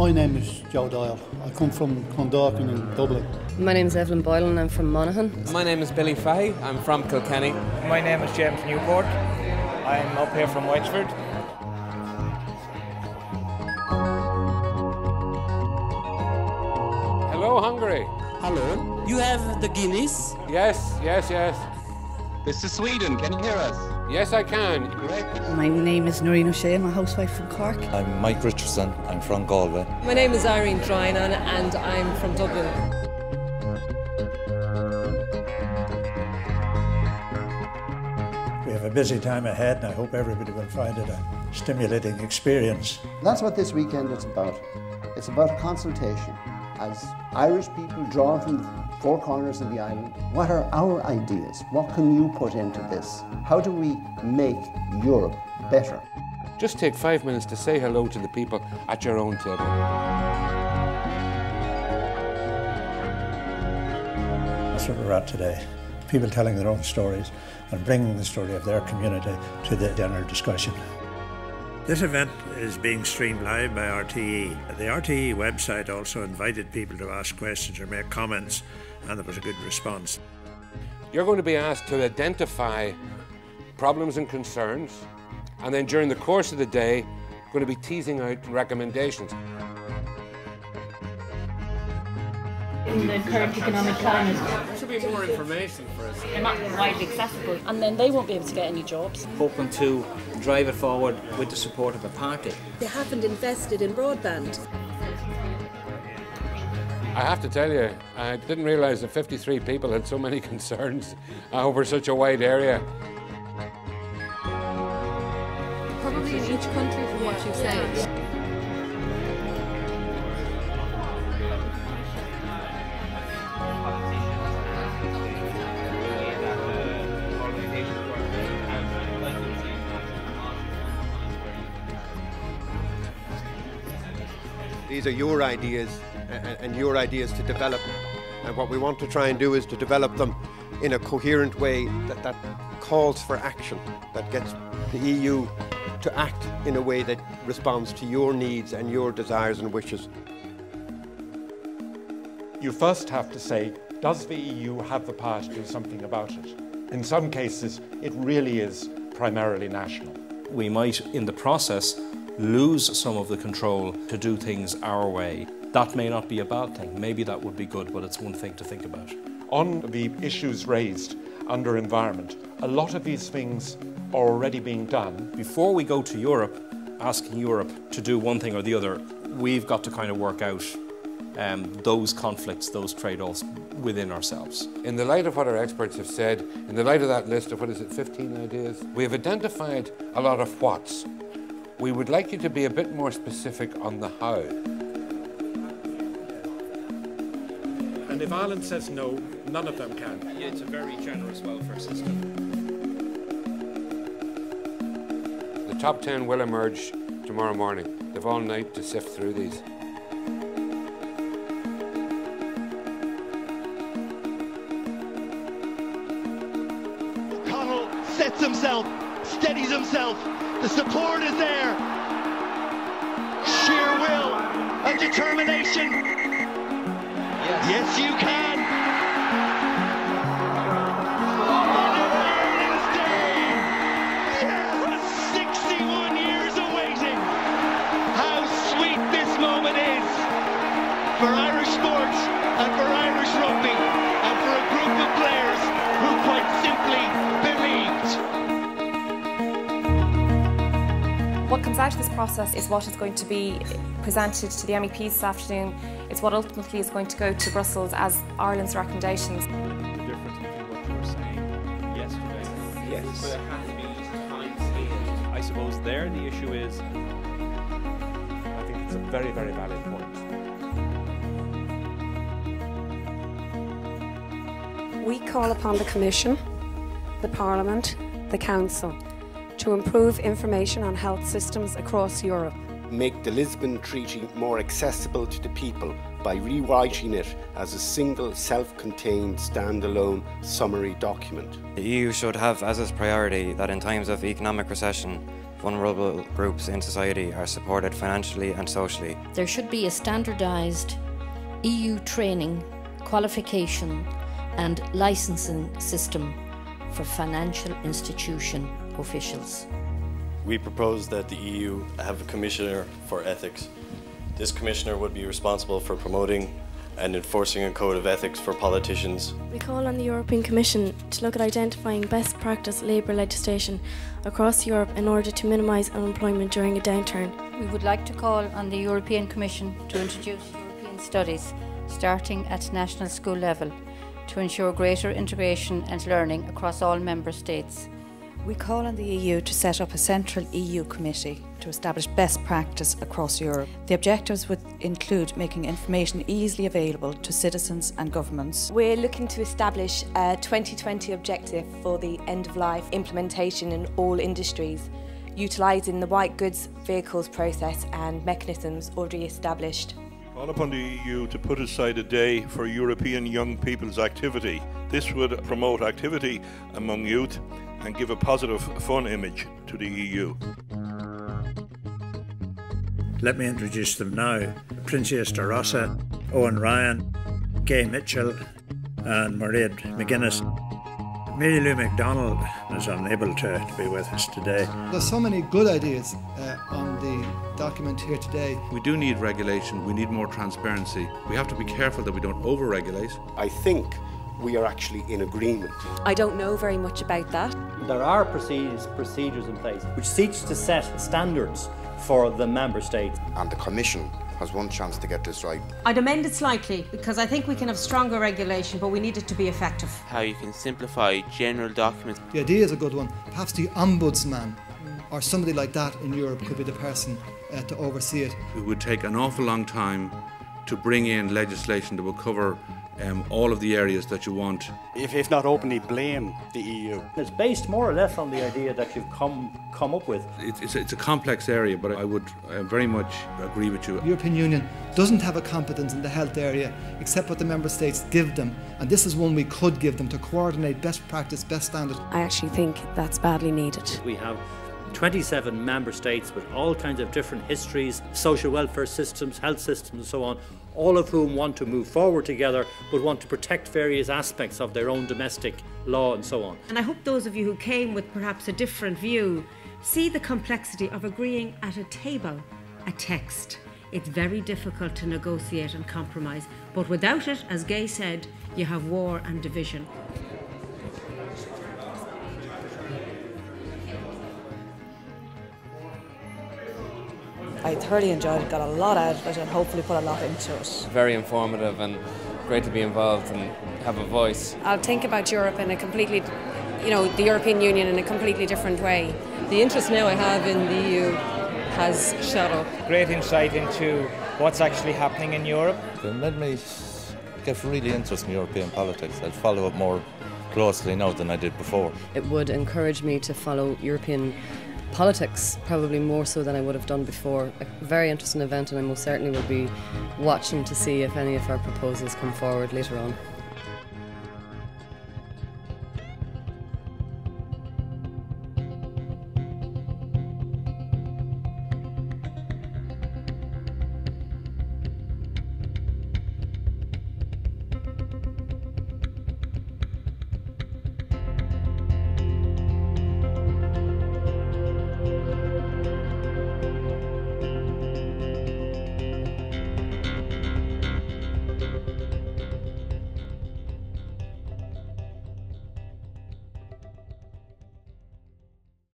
My name is Joe Doyle. I come from Consultation in Dublin. My name is Evelyn Boyle and I'm from Monaghan. My name is Billy Fahey. I'm from Kilkenny. My name is James Newport. I'm up here from Wexford. Hello, Hungary. Hello. You have the Guinness? Yes. This is Sweden. Can you hear us? Yes, I can. Great. My name is Noreen O'Shea. I'm a housewife from Cork. I'm Mike Richardson. I'm from Galway. My name is Irene Trinan and I'm from Dublin. We have a busy time ahead and I hope everybody will find it a stimulating experience. That's what this weekend is about. It's about consultation. As Irish people drawn from the four corners of the island, what are our ideas? What can you put into this? How do we make Europe better? Just take 5 minutes to say hello to the people at your own table. That's what we're at today. People telling their own stories and bringing the story of their community to the general discussion. This event is being streamed live by RTE. The RTE website also invited people to ask questions or make comments, and there was a good response. You're going to be asked to identify problems and concerns, and then during the course of the day, going to be teasing out recommendations. In the current economic climate, There should be more information for us. they're not widely accessible, and then they won't be able to get any jobs. Hoping to drive it forward with the support of a party. They haven't invested in broadband. I have to tell you, I didn't realise that 53 people had so many concerns over such a wide area. Probably in each country from what you said. These are your ideas and your ideas to develop. And what we want to try and do is to develop them in a coherent way that calls for action, that gets the EU to act in a way that responds to your needs and your desires and wishes. You first have to say, does the EU have the power to do something about it? In some cases, it really is primarily national. We might, in the process, lose some of the control to do things our way. That may not be a bad thing. Maybe that would be good, but it's one thing to think about. On the issues raised under environment, a lot of these things are already being done. Before we go to Europe, asking Europe to do one thing or the other, we've got to kind of work out those conflicts, those trade-offs within ourselves. In the light of what our experts have said, in the light of that list of, 15 ideas, we have identified a lot of whats. We would like you to be a bit more specific on the how. And if Ireland says no, none of them can. Yeah, it's a very generous welfare system. The top 10 will emerge tomorrow morning. They've all night to sift through these. O'Connell sets himself, steadies himself. The support is there. Sheer will and determination. Yes, you can. Yes, 61 years of waiting. How sweet this moment is for Irish sports and for Irish rugby and for a group of players who quite simply believed. What comes out of this process is what is going to be presented to the MEPs this afternoon. It's what ultimately is going to go to Brussels as Ireland's recommendations. The difference between what you were saying yesterday. Yes. But there has to be time scale. I suppose there the issue is, I think it's a very, very valid point. We call upon the Commission, the Parliament, the Council to improve information on health systems across Europe. Make the Lisbon Treaty more accessible to the people by rewriting it as a single self-contained standalone summary document. The EU should have as its priority that in times of economic recession, vulnerable groups in society are supported financially and socially. There should be a standardised EU training, qualification and licensing system for financial institution officials. We propose that the EU have a commissioner for ethics. This commissioner would be responsible for promoting and enforcing a code of ethics for politicians. We call on the European Commission to look at identifying best practice labour legislation across Europe in order to minimise unemployment during a downturn. We would like to call on the European Commission to introduce European studies starting at national school level to ensure greater integration and learning across all member states. We call on the EU to set up a central EU committee to establish best practice across Europe. The objectives would include making information easily available to citizens and governments. We're looking to establish a 2020 objective for the end-of-life implementation in all industries, utilising the white goods vehicles process and mechanisms already established. Call upon the EU to put aside a day for European young people's activity. This would promote activity among youth and give a positive, fun image to the EU. Let me introduce them now. Princess Rossa, Owen Ryan, Gay Mitchell and Mairead McGuinness. Mary Lou MacDonald is unable to be with us today. There's so many good ideas on the document here today. We do need regulation, we need more transparency. We have to be careful that we don't over-regulate. I think we are actually in agreement. I don't know very much about that. There are procedures in place which seeks to set standards for the member states. And the Commission has one chance to get this right. I'd amend it slightly because I think we can have stronger regulation, but we need it to be effective. How you can simplify general documents. The idea is a good one. Perhaps the Ombudsman or somebody like that in Europe could be the person to oversee it. It would take an awful long time to bring in legislation that will cover all of the areas that you want. If not openly blame the EU. It's based more or less on the idea that you've come up with. It's a complex area, but I would very much agree with you. The European Union doesn't have a competence in the health area except what the member states give them, and this is one we could give them to coordinate best practice, best standard. I actually think that's badly needed. We have 27 member states with all kinds of different histories, social welfare systems, health systems and so on, all of whom want to move forward together but want to protect various aspects of their own domestic law and so on. And I hope those of you who came with perhaps a different view see the complexity of agreeing at a table a text. It's very difficult to negotiate and compromise, but without it, as Gay said, you have war and division. I thoroughly enjoyed it, got a lot out of it and hopefully put a lot into it. Very informative and great to be involved and have a voice. I'll think about Europe in a completely, the European Union in a completely different way. The interest now I have in the EU has shot up. Great insight into what's actually happening in Europe. It made me get really interested in European politics. I'd follow it more closely now than I did before. It would encourage me to follow European politics probably more so than I would have done before. A very interesting event, and I most certainly will be watching to see if any of our proposals come forward later on.